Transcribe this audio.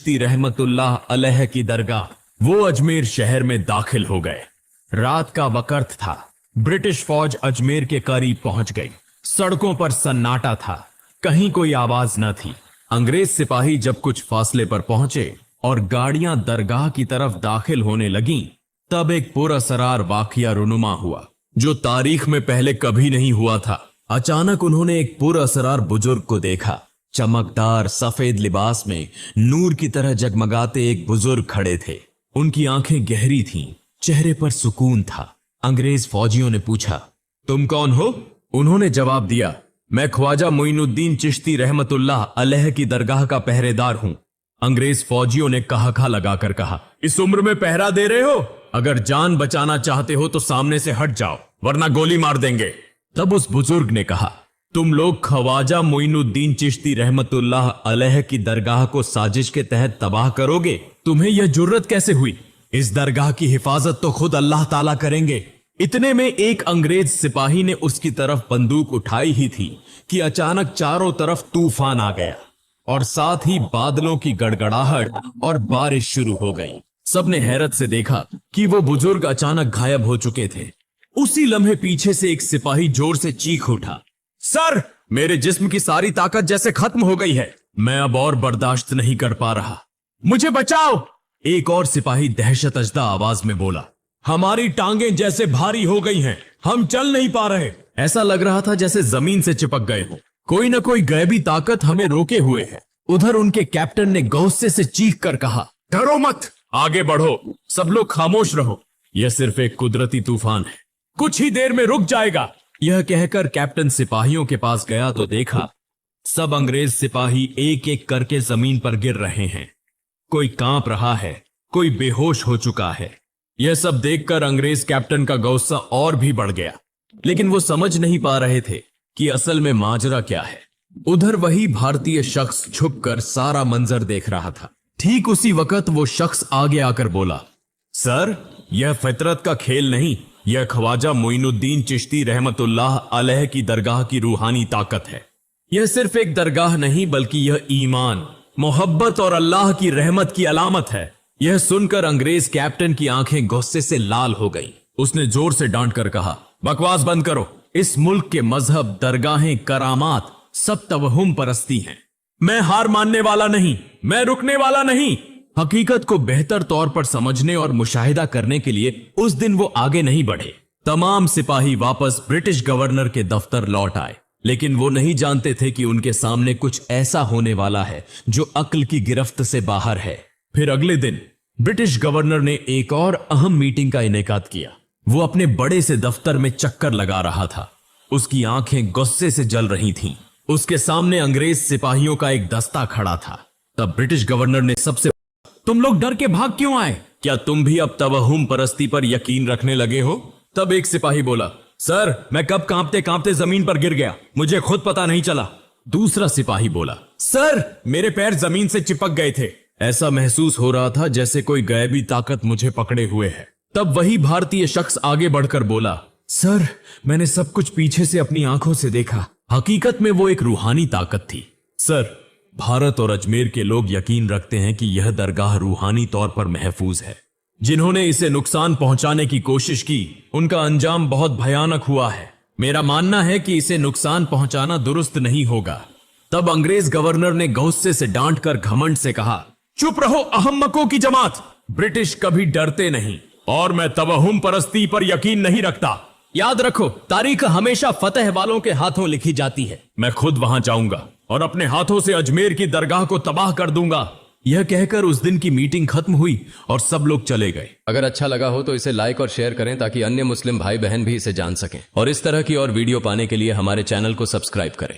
चिश्ती रहमतुल्लाह अलैह की दरगाह वो अजमेर शहर में दाखिल हो गए। रात का वक्त था। ब्रिटिश फौज अजमेर के करीब पहुंच गई। सड़कों पर सन्नाटा था, कहीं कोई आवाज न थी। अंग्रेज सिपाही जब कुछ फासले पर पहुंचे और गाड़ियां दरगाह की तरफ दाखिल होने लगीं, तब एक पुरअसरार वाकया रुनुमा हुआ जो तारीख में पहले कभी नहीं हुआ था। अचानक उन्होंने एक पुरअसरार बुजुर्ग को देखा। चमकदार सफेद लिबास में नूर की तरह जगमगाते एक बुजुर्ग खड़े थे। उनकी आंखें गहरी थीं, चेहरे पर सुकून था। अंग्रेज फौजियों ने पूछा, तुम कौन हो? उन्होंने जवाब दिया, मैं ख्वाजा मोइनुद्दीन चिश्ती रहमतुल्लाह अलैह की दरगाह का पहरेदार हूं। अंग्रेज फौजियों ने कहा लगाकर कहा, इस उम्र में पहरा दे रहे हो? अगर जान बचाना चाहते हो तो सामने से हट जाओ, वरना गोली मार देंगे। तब उस बुजुर्ग ने कहा, तुम लोग ख्वाजा मोइनुद्दीन चिश्ती रहमतुल्लाह अलैह की दरगाह को साजिश के तहत तबाह करोगे? तुम्हें यह जुर्रत कैसे हुई? इस दरगाह की हिफाजत तो खुद अल्लाह ताला करेंगे। इतने में एक अंग्रेज सिपाही ने उसकी तरफ बंदूक उठाई ही थी कि अचानक चारों तरफ तूफान आ गया और साथ ही बादलों की गड़गड़ाहट और बारिश शुरू हो गई। सबने हैरत से देखा कि वो बुजुर्ग अचानक गायब हो चुके थे। उसी लम्हे पीछे से एक सिपाही जोर से चीख उठा, सर, मेरे जिस्म की सारी ताकत जैसे खत्म हो गई है। मैं अब और बर्दाश्त नहीं कर पा रहा, मुझे बचाओ। एक और सिपाही दहशत अजदा आवाज में बोला, हमारी टांगें जैसे भारी हो गई हैं, हम चल नहीं पा रहे। ऐसा लग रहा था जैसे जमीन से चिपक गए हो। कोई न कोई गैबी ताकत हमें रोके हुए है। उधर उनके कैप्टन ने गुस्से से चीख कर कहा, डरो मत, आगे बढ़ो, सब लोग खामोश रहो, यह सिर्फ एक कुदरती तूफान है, कुछ ही देर में रुक जाएगा। यह कहकर कैप्टन सिपाहियों के पास गया तो देखा सब अंग्रेज सिपाही एक एक करके जमीन पर गिर रहे हैं। कोई कांप रहा है, कोई बेहोश हो चुका है। यह सब देखकर अंग्रेज कैप्टन का गुस्सा और भी बढ़ गया, लेकिन वो समझ नहीं पा रहे थे कि असल में माजरा क्या है। उधर वही भारतीय शख्स छुपकर सारा मंजर देख रहा था। ठीक उसी वक्त वो शख्स आगे आकर बोला, सर, यह फितरत का खेल नहीं, यह ख्वाजा मोइनुद्दीन चिश्ती रहमतुल्लाह अलैह की दरगाह की रूहानी ताकत है। यह सिर्फ एक दरगाह नहीं, बल्कि यह ईमान, मोहब्बत और अल्लाह की रहमत की अलामत है। यह सुनकर अंग्रेज कैप्टन की आंखें गुस्से से लाल हो गईं। उसने जोर से डांट कर कहा, बकवास बंद करो। इस मुल्क के मजहब, दरगाहें, करामात सब तवहुम परस्ती हैं। मैं हार मानने वाला नहीं, मैं रुकने वाला नहीं। हकीकत को बेहतर तौर पर समझने और मुशाहिदा करने के लिए उस दिन वो आगे नहीं बढ़े। तमाम सिपाही वापस ब्रिटिश गवर्नर के दफ्तर लौट आए, लेकिन वो नहीं जानते थे कि उनके सामने कुछ ऐसा होने वाला है जो अक्ल की गिरफ्त से बाहर है। फिर अगले दिन ब्रिटिश गवर्नर ने एक और अहम मीटिंग का इनेकाद किया। वो अपने बड़े से दफ्तर में चक्कर लगा रहा था। उसकी आंखें गुस्से से जल रही थीं। उसके सामने अंग्रेज सिपाहियों का एक दस्ता खड़ा था। तब ब्रिटिश गवर्नर ने सबसे, तुम लोग डर के भाग क्यों आए? क्या तुम भी अब तवहुम परस्ती पर यकीन रखने लगे हो? तब एक सिपाही बोला, सर, मैं कब कांपते कांपते जमीन पर गिर गया, मुझे खुद पता नहीं चला। दूसरा सिपाही बोला, सर, मेरे पैर जमीन से चिपक गए थे, ऐसा महसूस हो रहा था जैसे कोई गैबी ताकत मुझे पकड़े हुए है। तब वही भारतीय शख्स आगे बढ़कर बोला, सर, मैंने सब कुछ पीछे से अपनी आंखों से देखा। हकीकत में वो एक रूहानी ताकत थी। सर, भारत और अजमेर के लोग यकीन रखते हैं कि यह दरगाह रूहानी तौर पर महफूज है। जिन्होंने इसे नुकसान पहुंचाने की कोशिश की, उनका अंजाम बहुत भयानक हुआ है। मेरा मानना है कि इसे नुकसान पहुंचाना दुरुस्त नहीं होगा। तब अंग्रेज गवर्नर ने गुस्से से डांट कर घमंड से कहा, चुप रहो अहम्मकों की जमात, ब्रिटिश कभी डरते नहीं और मैं तवहुम परस्ती पर यकीन नहीं रखता। याद रखो, तारीख हमेशा फतेह वालों के हाथों लिखी जाती है। मैं खुद वहां जाऊंगा और अपने हाथों से अजमेर की दरगाह को तबाह कर दूंगा। यह कहकर उस दिन की मीटिंग खत्म हुई और सब लोग चले गए। अगर अच्छा लगा हो तो इसे लाइक और शेयर करें ताकि अन्य मुस्लिम भाई बहन भी इसे जान सकें, और इस तरह की और वीडियो पाने के लिए हमारे चैनल को सब्सक्राइब करें।